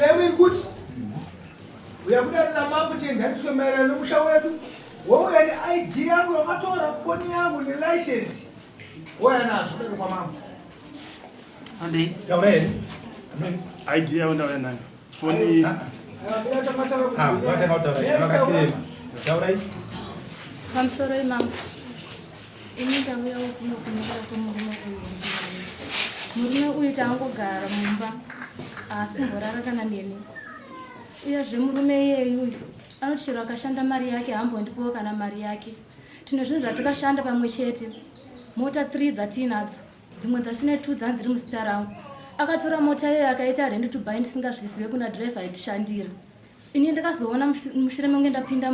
Sly Kuti. Uyakuda na mambo tenganiswe maana nomusha wetu. Wewe yani ID yangu wakatora phone yangu ni license. Wewe nazo kwa mambo. Ande. Yawe. ID yao ndio nayo. Phone I'm sorry, ma'am. Initakuya ukunokunika kumurume uyu. Murume uyu tangogara mumba. Asi ngorara kana neni. Uyezve murume iyeyu anochero akashanda mari yake hambondipowo kana mari yake. Tine zvinhu zvatakashanda pamwe chete. Mota 3 dzatinadzo. Dzimwe dzachine 2 dzanzi dziri muzita rangu. Akatora mota iyoyo akaita rendi to buy ndisingazvizive kuna driver aitishandira. Ini ndakazoona mushure mangu ndapinda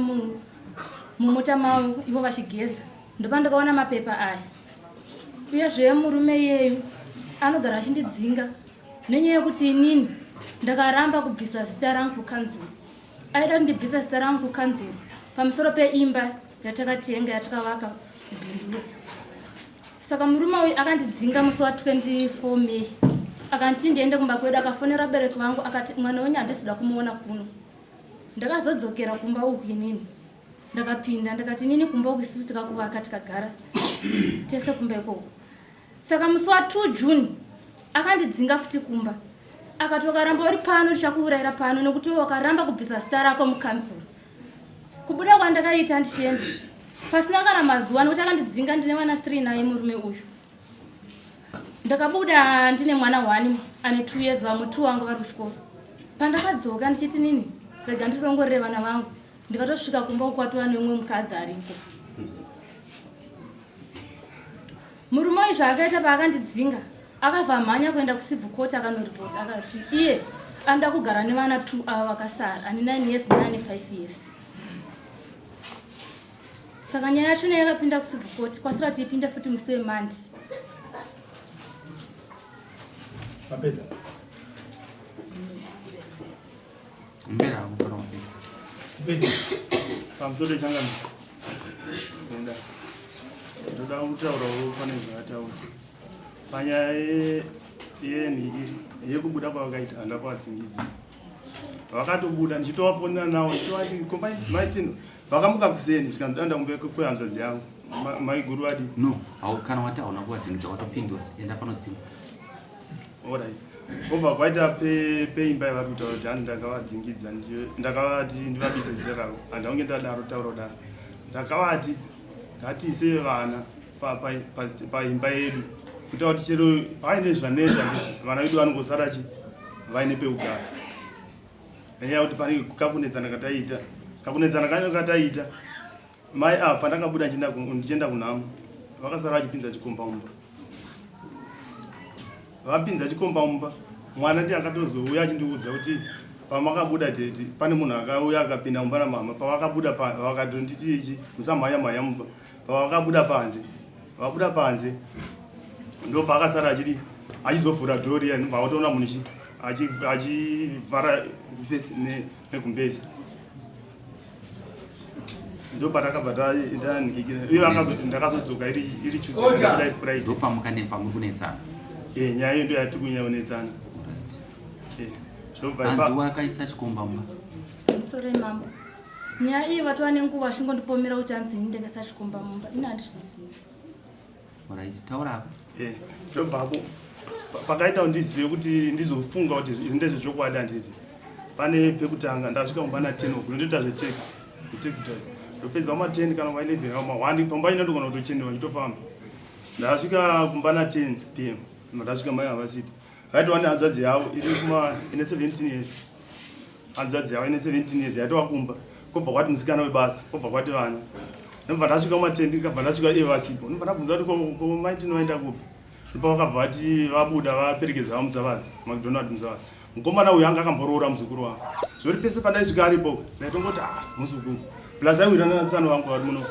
mumota mavo ivo vachigeza. Ndopa ndakaona mapepa aya. Uyezve murume iyeyu anogara achindidzinga nenyaya yekuti inini ndakaramba kubvisa zita rangu kukanziro. Aida kuti ndibvisa zita rangu kukanziro pamusoro peimba yatakatenga yatakavaka kubhinduro. Saka murume uyu akandidzinga musi wa 24 May. Akanti ndiende kumba kwedu akafonera bereki vangu akati mwana wenyu handisida kumuona kuno. Ndakazodzokera kumba uku inini. Ndakapinda ndakati nini kumba uku isusu tikakuvaka tikagara tese kumba ikoko. Saka musi wa 2 June akandidzinga futi kumba. Akatoka ramba uri pano chakuurayira pano nokuti wakaramba kubvisa zita rako mukansuru. Kubuda kwandakaita ndichienda. Pasina kana mazuva nokuti akandidzinga ndine vana 3 naye murume uyu. Ndakabuda ndine mwana 1 ane 2 years vamwe 2 vangu vari kuchikoro. Pandakadzoka ndichiti nini rega ndidongorere vana vangu. Ndikatosvika kumba ukwatiwa neumwe mukadzi ariko. Murume uyu zvaakaita paakandidzinga akabva mhanya kuenda kucivil court akanoripota akati iye anoda kugara nevana 2 ava vakasara ane 9 years neane 5 years. Saka nyaya yacho yakapinda kucivil court kwasira kuti ipinde futi musi weMonday. Papeda. Mbera kupara mapedza. Papeda. pamusoro changa nenda. Ndoda kutaurawo pane zvakataura. Panyaya yekubuda kwavakaita handa kwadzingidza. Vakatobuda ndichitovafonera nawo ndichivati kombai maitino vakamuka kuseni zvikandoenda kumbe kwehanzvadzi yangu maiguru vadi no kana wati hauna kuvadzingidza watopindura enda panodzinga. Alright. Obva kwaita peimba yavari kutaura kuti handi ndakavadzingidza ndakavati ndivabise zita ravo handaunge ndadaro tauro daro ndakavati ngatiise vana paimba yedu kutaura kuti chero paine zvanetsa vana vedu vanongosara vaine peugara nenyaya yekuti pane kakunetsana kataita mai apa pandakabuda ndichienda kunhamo vakasara vachipinza chikombamumba vapinza chikombamumba mwana ndi akatozouya achindiudza kuti pamakabuda tete pane munhu akauya akapinda mumba namama pavakabuda vakatonditi ichi musamhanya mumba pavakabuda panze ndo paakasara achizovhura dhori vakatoona munhu achivhara fesi nekumbezi ndo patakabva tanikikira iyo akazoti ndakazodzoka iri Tuesday Friday ndo pamuri kunetsana. Nyaya iyo ndo yati kunyaonetsana. Hanzi wakaisa chikombamumba. Sorry mama. Nyaya iyi vatu vane nguva zvingondipomera kuti hanzi ndingesa chikombamumba ina handizvizivi. Alright, taura hapo. Ndobvapo pakaita ndizive kuti ndizofunga kuti ndezvechokwadi handiti. Pane pekutanga ndasvika kumba na 10 kundoita zvetaxi drive. Ndopedza ma 10 kana ma 11 kana ma 1 pamba ina ndogona kutochendewa nditofamba. Ndasvika kumba na 10 PM. Ndasvika mai havasipo. Vaiti wane hanzvadzi yavo iri ine 17 years. Hanzvadzi yavo ine 17 years yaitova kumba. Kobva kwati musikana webasa, kobva kwati vana. Ndobva ndasvika kuma 10 ndikabva ndasvika evasipo. Ndobva ndabvunza kuti maiti noenda kupi. Ndipo vakabva vati vabuda vaperekedza vamusavazi, McDonald musavazi. Mukomana uyu anga akamboroora muzukuru wangu. Zvori pese pandaisvika aripo, ndaitongoti muzukuru. Plus aiwirana natsano wangu vari muno.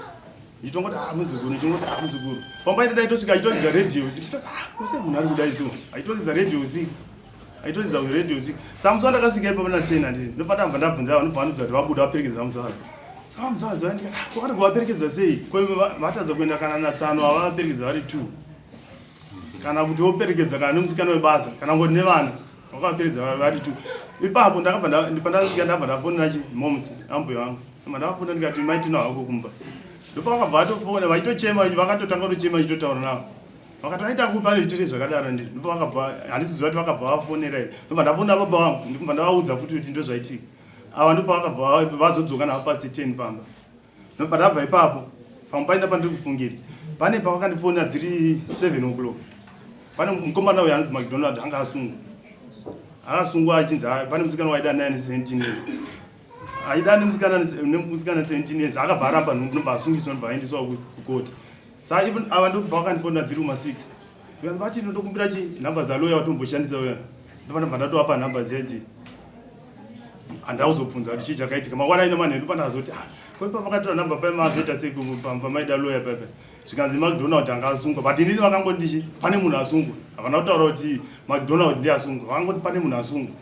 Ndichitongoti muzukuru, ndichitongoti muzukuru. Pambaita ndaitosvika aitoridza radio, ndichitoti use munhu ari kudai so. Aitoridza radio usiku. Aitoridza radio usiku. Samusi ndakasvika ipapo na 10 handiti. Ndofana mbva ndabvunza vanhu vanodza kuti vabuda vaperekedza vamusavazi. Saka musavazi vandikati kwakati kuvaperekedza sei? Kwaive vatadza kuenda kana natsano avaperekedza vari 2. Kana kuti woperekedza kana nemusikana webasa kana ngoti nevana Wakaperedza vari 2. Ipapo ndakabva ndipandasvika ndabva ndafonera momsi ambuya wangu. Ndakafona ndikati maitino hako kumba. Ndipo vakabva vatofona vachitochema vakatotanga kutochema chitotaura navo. Vakati vaita kupa nezvitete zvakadaro ndi. Ndipo vakabva handisiziva kuti vakabva vafonera here. Ndobva ndafona baba vangu ndibva ndavaudza futi kuti ndozvaitika. Ava ndipo vakabva vazodzoka navo pasi 10 pamba. Ndobva ndabva ipapo pamwe paina pandiri kufungira. Pane pavakandifonera dziri 7 o'clock. Pane mukomana uyu anonzi McDonald anga asungwa. Akasungwa achinzi pane musikana waida 17 years. Aida nemusikana 17 years akabva aramba nhumbu nobva asungiswa nobva aendeswa kukoti. Saka even ava ndobva vakandifonera dziri uma 6. Vati ndokumbira namba dzaloya watomboshandisa uya. Ndobva ndatovapa namba dzedzi. Handazobvunza kuti chii chakaitika. Mangwana ina manheru pandazoti koipa vakatora namba paimazoita sei pamaida loya paipa. Zvikanzi McDonald anga asungwa. But inini vakangoti pane munhu asungwa. Havana kutaura kuti McDonald ndiye asungwa. Vakangoti pane munhu asungwa.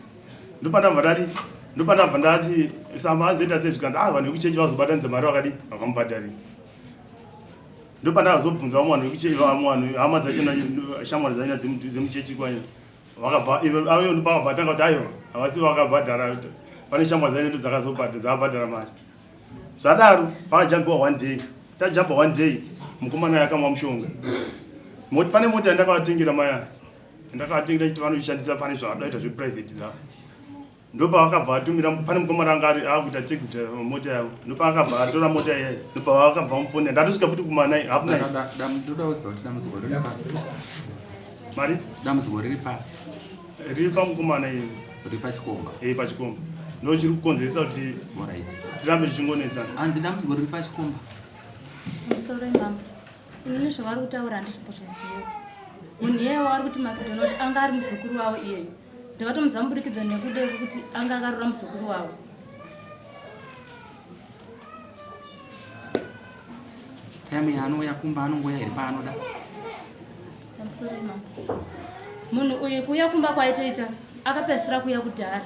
Ndopandabva ndati samba azoita sei zvikanzi vanhu vekuchechi vazobatanidza mari vakadi vakamubhadharira. Ndopandakazobvunza vamwe vanhu vekuchechi hama dzachona shamwari dzanyina dzemuchechi kwanya. Vakabva ndopakabva tanga kuti aiwa havasi vakabhadhara. Pane shamwari dzanyina ndo dzakabhadhara mari. Zvadaro pakajambiwa 1 day. Tajamba 1 day mukomana yakamwa mushonga. Pane mota yandakavatengera maya. Ndakavatengera kuti vanoshandisa pane zvavadaita zveprivate dzavo. Ndopa vakabva vatumira pane mukomana anga akuita taxi driver mota yavo. Ndopa vakabva vatora mota iyayi. Ndopa vakabva vamufonera. Ndatosvika futi kuma 9 half 9. Damudzodzo kuti damudzodzo riri pa. Mari? Damudzodzo riri pa. Riri pamukomana iye. Riri pachikomba. Pachikomba. Ndochiri kukonzeresa kuti tirambe tichingonetsana. Hanzi damudzodzo riri pachikomba. Musoro imamba. Inini zvavari kutaura handizvozviziva. Munhu iyeyo vari kuti McDonald anga ari muzukuru wavo iyeyo. Ndakatomuzamburikidza nekuda kuti anga akarora muzukuru wavo. Time yaanouya kumba anongoya here paanoda. Musoro imamba. Munhu uyu kuuya kumba kwaitoita akapedzisira kuuya kudhara.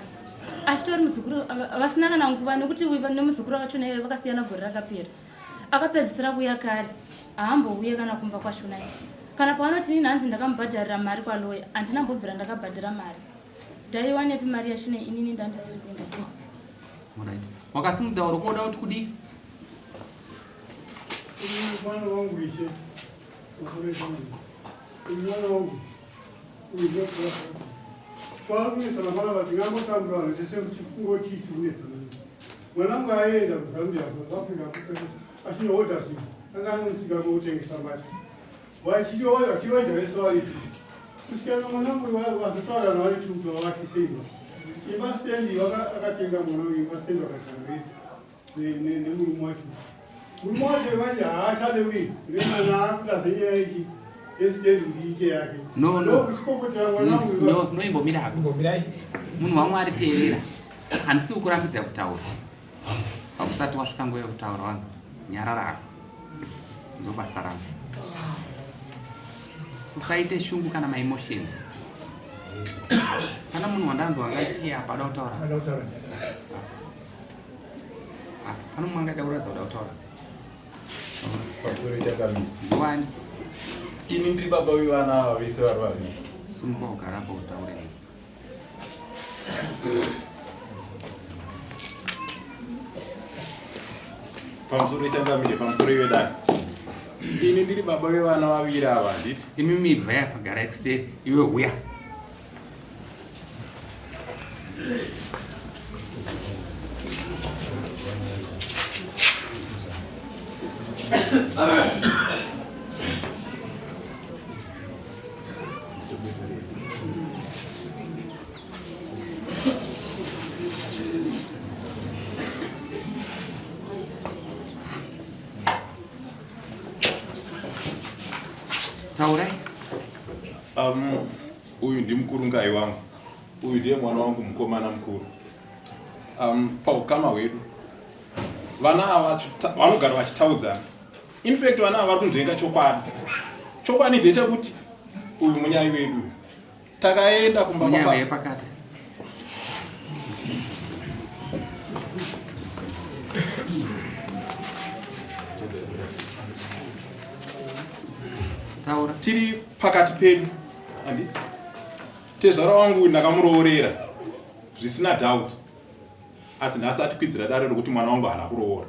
Achitori muzukuru vasina kana nguva nekuti uyu nemuzukuru wachona iyeyo vakasiyana gore rakapera. Akapedzisira kuuya kare haambouye kana kumba kwashona iye. Kana pavanoti nini hanzi ndakamubhadharira mari kwaloya handinambobvira ndakabhadhira mari. Ndaiwanepi mari yashona inini ndandisiri kuenda kunozi. Alright. Wakasimudza uri kuoda kuti kudii? Mwana wangu ishe. Mwana wangu. Kwa kunetsa mwana vati ngambotambura vanhu chese chifungo chichi kunetsa mwana wangu aenda kuZambia kuAfrica achinohodha zvinhu anga anosvika kotengesa mbatya vachidya vari kusvikana mwana wangu vazotaura navari tuka vavatisenda imba stendi akatenga mwana wangu imba stendi vakachana vese nemurume wacho. Murume wacho manje haachade wii nemwana akuda zenyaya ichi yestendi ndiike yake. Noimbomira hako. Munhu waMwari teerera. Handisi kukurambidza kutaura. Hausati wasvika nguva yekutaura wanzi nyarara hako. Ndobasa rangu. Usaite shungu kana maemotions. Kana munhu wandanzwa angati apa ada kutaura. Pana munhu angada kuratidza kuda kutaura. Ndiwani? Ini ndiri baba vevana vese vari vaviri. Sumuka ugarapo utaure. Pamusoro ichangamire pamusoro ivedai. Ini ndiri baba vevana vaviri ava handiti. Imi mibva yapagara kuseri iwe uya. Taurai? Uyu ndimkurungai wangu. Uyu ndiye mwana wangu mukomana mukuru. Paukama hwedu vana ava vanogara vachitaudzana. In fact vana ava vari kundrenga chokwadi. Chokwadi ndechekuti uyu munyai wedu takaenda kumba munyai yepakati. Taura tiri pakati pedu andi tezvara wangu ndakamuroorera zvisina doubt asi ndasati kwidzira dare rokuti mwana wangu haana kuroora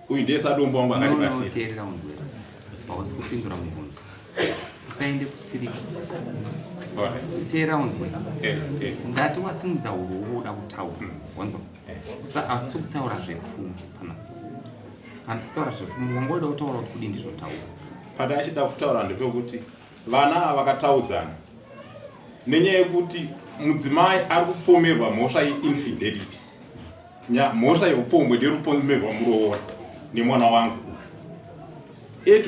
uyu ndiye sadombo wangu akatibatsira hausi kupindura mubvunzo usaende kusirika teera unzwe ngati wasimudza urwu woda kutaura wanzo hatisi kutaura zvepfuma pana hatisi kutaura zvepfuma wangoda kutaura kuti kudii ndizvotaura pada achida kutaura ndepekuti vana vakataudzana nenyaya yekuti mudzimai ari kupomerwa mhosva yeinfidelity mhosva yeupombwe ndiripomerwa muroora nemwana wangu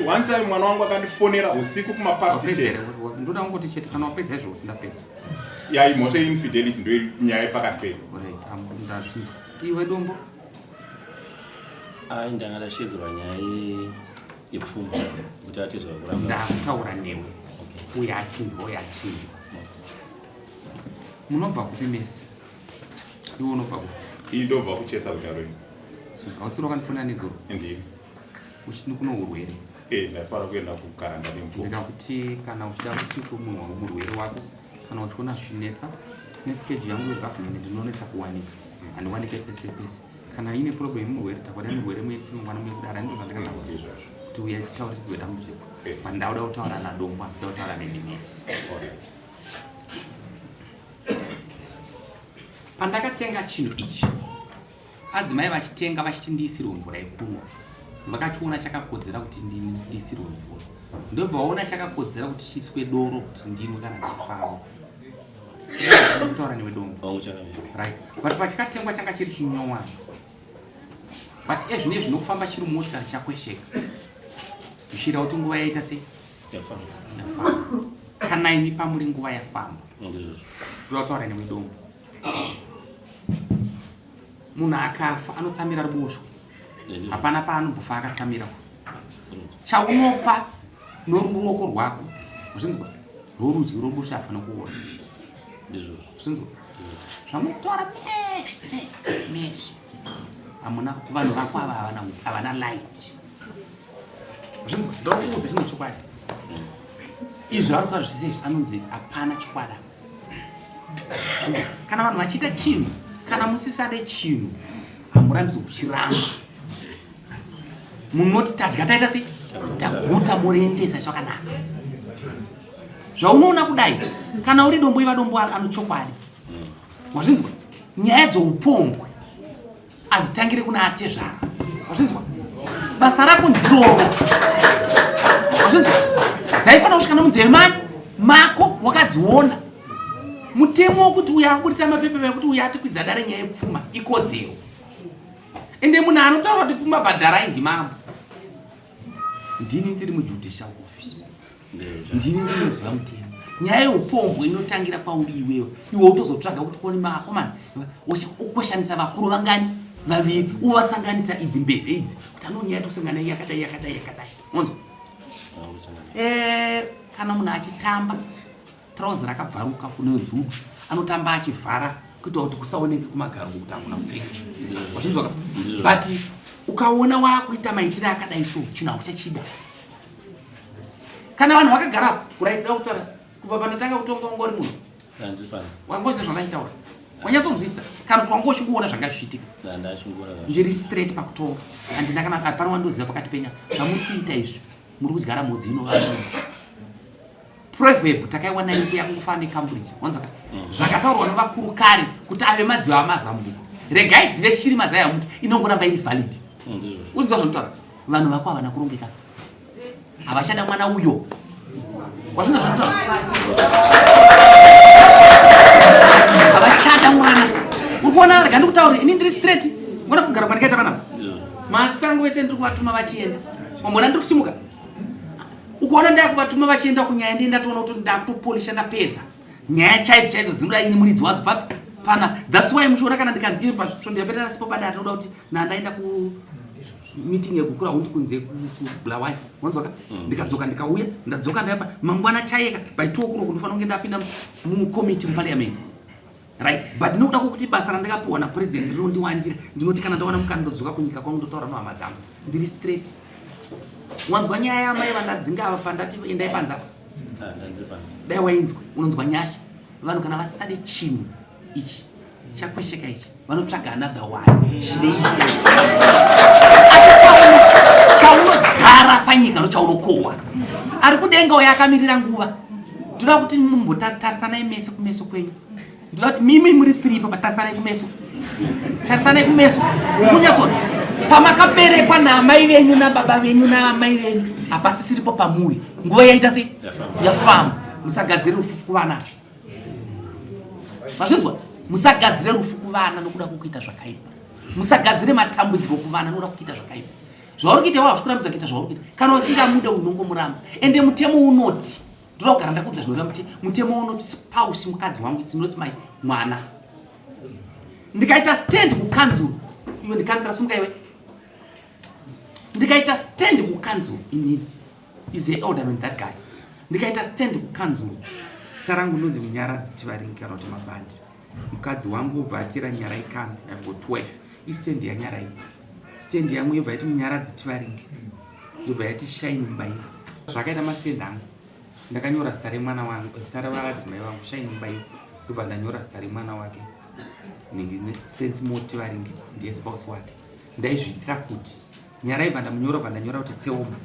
one time mwana wangu akandifonera usiku kumapasti 10 ndoda kungoti chete kana wapedza izvo ndapedza yai mhosva yeinfidelity ndo nyaya pakati pedu ndazvinzwa iwe dombo ndangashedzwa nyaya yepfuma kuti atizva kuramba ndakutaura newe uye achinzwa uye achinzwa munobva kupi mesi iwe unobva kupi ndobva kuchesa kutaroini hausiri wakandifonera nezuro ndiyo uchini kuno urwere ndaifanira kuenda kukaranda nemvura ndikakuti kana uchida kuti kumunhu wangu murwere wako kana uchiona zvinetsa neschedule yangu yegavhmendi ndinonetsa kuwanika handiwanike pese pese kana ine problem murwere takwada murwere muendese mangwana mekudara ndo zvandikanda kuti uya titaure tidzwe dambudziko pandauda kutaura nadombo asi da kutaura nenimesi pandakatenga chinhu ichi adzimai vachitenga vachiti ndiisirwe mvura yekunwa vakachiona chakakodzera kuti ndiisirwe mvura ndobva waona chakakodzera kuti chiswe doro kuti ndinwe kana chifavo kutaura newe dombo right but pachikatengwa changa chiri chinyowani but ezvine zvinokufamba chiri motikari chakwesheka zvichida kuti nguva yaita sei yafamba kana imi pamuri nguva yafamba zvoda kutaura newe dombo munhu akafa anotsamira ruboshwa hapana paanobofa akatsamira chaunopa noruoko rwako zvinzwa rorudyi roruboshwa hafana kuona zvinzwa zvamunotaura mese hamuna vanhu vako ava havana light zvinzwa ndokuudza chinhu chokwadi izvi vari kutaura zvise izvi anonzi hapana chokwadi kana vanhu vachiita chinhu kana musisade chinhu hamurambidzwe kuchiramba munoti tadya taita sei taguta moriendesa zvakanaka zvaunoona kudai kana uri dombo iva dombo anochokwadi wazvinzwa nyaya dzoupombwe adzitangire kuna atezvara wazvinzwa basa rako ndiroro wazvinzwa dzaifanira kusvika nomunzeve mako wakadziona mutemo wokuti uya akubudisa mapepa ekuti uya atikwidza dare nyaya yepfuma ikodzero ende munhu anotaura kuti pfuma bhadharai ndimambo ndini ndiri mujudicial office ndini ndinoziva mutemo nyaya yeupombwe inotangira pauri iweyo iwe utozotsvaga kuti koni mako mani ukweshanisa vakuru vangani vaviri uvasanganisa idzi mbeve idzi kuti anonyaya tosangana yakadai yakadai yakadai onzwa kana munhu achitamba trouzi rakabvaruka kune nzvubu anotamba achivhara kuita kuti kusaoneke kumagarungu kuti hakuna kupfeka wazvinzwaka but ukaona wakuita maitiro akadai so chinhu hakuchachida kana vanhu vakagarapo kuraitira kutaura kubva panotanga kutonga ungori munhu wangoita zvandachitaura wanyatsonzwisisa kana kuti wanga uchingoona zvanga zvichiitika ndiri straight pakutonga handina kana pano wandoziva pakati penya zvamuri kuita izvi muri kudyara mhodzi inova proverb takaiwana ipi yakungofana neCambridge wanzaka zvakataurwa nevakuru kare kuti ave madziva amazambuko regai dzive shiri mazai amuti inongoramba iri valid urinzwa zvanotaura vanhu vako havana kurongeka havachada mwana uyo wazvinza zvanotaura havachada mwana urikuona rega ndikutaurira ini ndiri straight ngona kugara kwandikaita panapa masango vese ndiri kuvatuma vachienda wambona ndiri kusimuka ukaona ndakuvatuma vachienda kunyaya ndienda toona kuti ndakutopolisha ndapedza nyaya chaidzo chaidzo dzinoda ini muridzi wadzo papi pana that's why muchiona kana ndikanzi ini pasvo ndiyapetera sipo padare ndinoda kuti nandaenda ku meeting yekukura hundi kunze kubulawai wanzwaka ndikadzoka ndikauya ndadzoka ndayapa mangwana chayeka by 2 o'clock ndinofanira kunge ndapinda mukomiti muparliament right but ndinokuda kuti basa randakapiwa napresident rinondiwandira ndinoti kana ndaona mukana ndodzoka kunyika kwangu ndotaura nohama dzangu ndiri straight wanzwa nyaya yamai vandadzinga ava pandati endai panzapa dai wainzwa unonzwa nyasha vanhu kana vasade chinhu ichi chakwesheka ichi vanotsvaga another one chineite chaunodyara panyika nochaunokohwa ari kudenga uyo akamirira nguva. Ndoda kuti mumbotarisanai meso kumeso kwenyu. Ndoda kuti mimi muri 3 pa tarisanai kumeso. Tarisanai kumeso. Kunyatsona pamakaberekwa naamai venyu nababa venyu naamai venyu hapasisiripo pamuri. Nguva yaita sei? Yafamba. Musagadzire rufu kuvana. Mazvinzwa? Musagadzire rufu kuvana nokuda kukuita zvakaipa. Musagadzire matambudziko kuvana nokuda kukuita zvakaipa. Zvauri kuita wava zvikurambidza kuita zvauri kuita. Kana usingamude unongomuramba. Ende mutemo unoti ndoda kugara ndakudza zvinora mutemo unoti spouse mukadzi wangu it's not my mwana. Ndikaita stand kukanzuru iwe ndikansira sumuka iwe. Ndikaita stand kukanzuru inini is the older than that guy. Ndikaita stand kukanzuru starangu nonzi Munyaradzi Tivaringi kana kuti mabandi. Mukadzi wangu bhatira nyara ikana I've got 12. Stand ya nyara iyi. Stand yangu yobva yaiti Munyaradzi Tivaringi. Yobva yaiti Shine Mubairo. Zvakaita mastand angu. Ndakanyora zita remwana wangu, zita ravadzimai vangu Shine Mubairo. Yobva ndanyora zita remwana wake. Sense Mota Tivaringi ndiye spouse wake. Ndaizviitira kuti nyara ibva ndamunyora bva ndanyora kuti Theoma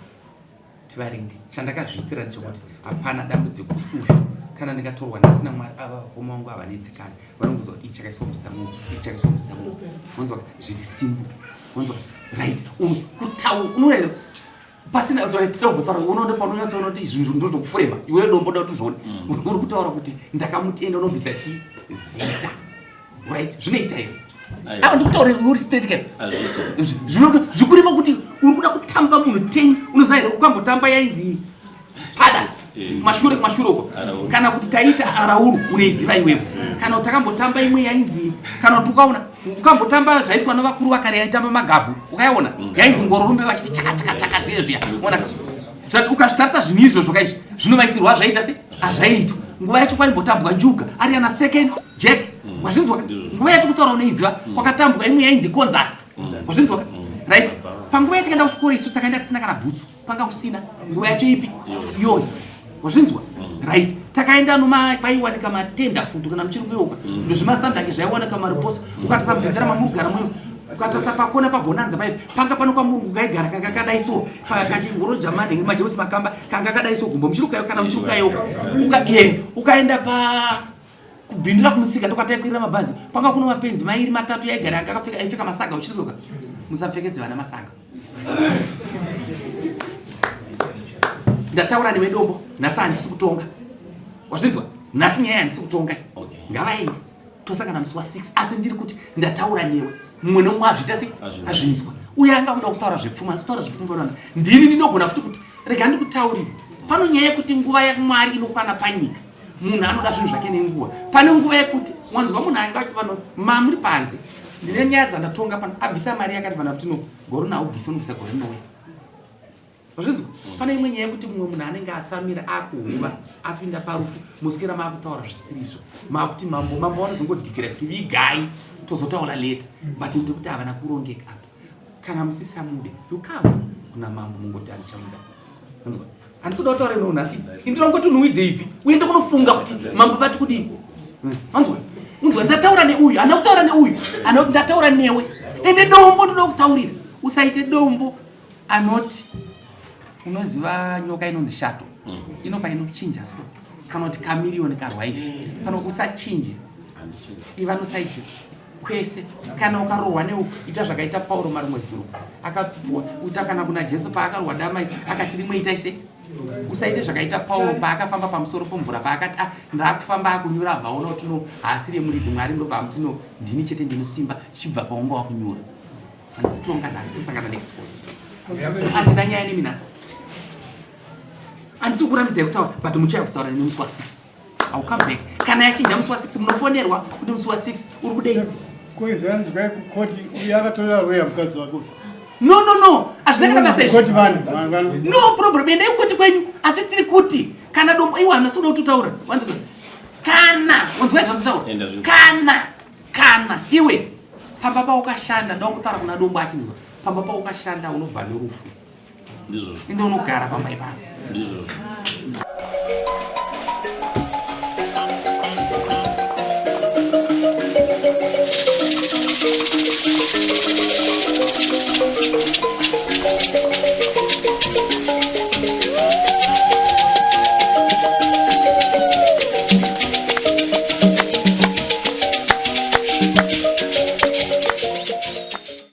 Tivaringi. Chandakazviitira ndechekuti hapana dambudziko ushu. Kana ndikatorwa ndasina mwari homa wangu havanetsekani. Vanongozwa kuti ichakaiswa mustamu, ichakaiswa mustamu. Vanonzwa zviri simple. Vanonzwa right. Unoraira pasina kutaura unoona panonyatsoona kuti zvinhu ndozvokufurema. Iwe ndomboda kuti uzvione. Uri kutaura kuti ndakamutenda unobvisa zita. Right? Zvinoita here. Ndikutaura uri straight kare. Zvikureva kuti uri kuda kutamba munhu 10 unoziva here ukambotamba yainzi pada. Mashure uko. Kana kuti taita arauru unoiziva iwewe. Kana utakambotamba imwe yainzi kana kuti ukaona ukambotamba zvaitwa novakuru vakare yaitamba magavhu ukaiona yainzi ngororumbe vachiti chaka zviya ona zvati ukazvitarisa zvinhu izvozvo kaizvi zvinovaitirwa zvaita se hazvaitwa nguva yacho kwaimbotambwa njuga ari ana second jack wazvinzwa nguva yacho kutaura unoiziva kwakatambwa imwe yainzi concert wazvinzwa right panguva yacho takaenda kuchikoro isu takaenda tisina kana bhutsu panga kusina nguva yacho ipi iyoyo wazvinzwa right takaenda kwaiwanika matenda fundo kana muchirikuyoka ndo zvimasandaki zvaiwanika mariposa ukatasambenzera mamurugara mweyo ukatasa pakona pabonanza paipi panga pano kwamurungu kaigara kanga kadaiso kachingoro jamani majeusi makamba kanga kadaiso gumbo muchirukayo kana muchirukayo ukaenda kubhindura kumusika ndokataikwirira mabhazi panga kuno mapenzi mairi matatu yaigara aipfeka masaga uchirikuyoka musapfekedze vana masaga. Ndataura newe dombo nhasi handisi kutonga wazvinzwa nhasi nyaya handisi kutonga ngavaende tosangana musi wa6 asi ndiri kuti ndataura newe mumwe nomwe azviita sei azvinzwa uye anga kuda kutaura zvepfuma asitaura zvepfuma ndini ndinogona futi kuti rega ndikutaurire pano nyaya yekuti nguva yaMwari inokwana panyika munhu anoda zvinhu zvake nenguva pane nguva yekuti wanzwa munhu anga achiti pano mamuri panze ndine nyaya dzandatonga pano abvisa mari yakati vana kuti no goro nawo bvisa unobvisa gore nowe wazvinzwa pane imwe nyaya yekuti mumwe munhu anenge atsamira akuhuva apinda parufu muswera maakutaura zvisirizvo maakuti mambo vanozongodhikira kuti vigai tozotaura leta but ndiri kuti havana kurongeka apa kana musisamude yukawo kuna mambo mungoti anichamuda anzwa handisi kuda kutaura ino nhasi indirongoti unhuwidze ibvi uende kunofunga kuti mambo vati kudii anzwa unzwa ndataura neuyu hana kutaura neuyu anoti ndataura newe ende dombo ndoda kutaurira usaite dombo anoti unoziva nyoka inonzi shato inopa inochinja so kana kuti kamirioni karwaifi pano usachinje ivanosaidhi kwese kana ukarohwa neuku ita zvakaita Pauro marumwe zuro akaita kana kuna Jesu paakarohwa damai akati rimwe itaise usaite zvakaita Pauro paakafamba pamusoro pomvura paakati ndaakufamba akunyura bvaona kuti no haasiri muridzi Mwari ndobva amuti no ndini chete ndinosimba chibva paunga wakunyura handisi tonga nhasi tosangana next court handina nyaya nemi nhasi handisi kukurambidza kutaura but muchaya kutaura neni musi wa6 I'll come back kana yachinja musi wa6 munofonerwa kuti musi wa6 uri kudei kwezvanzi kai kukoti uya akatora roya mukadzi wako no azvina kana basa koti vanhu no problem endai kuti kwenyu asi tiri kuti kana dombo iwe hana soda kutaura wanzi kana wanzi zvatotaura kana iwe pamba pa ukashanda ndokutaura kuna dombo achinzwa pamba pa ukashanda unobva nerufu ndizvo ende unogara pamba ipapo ndizvo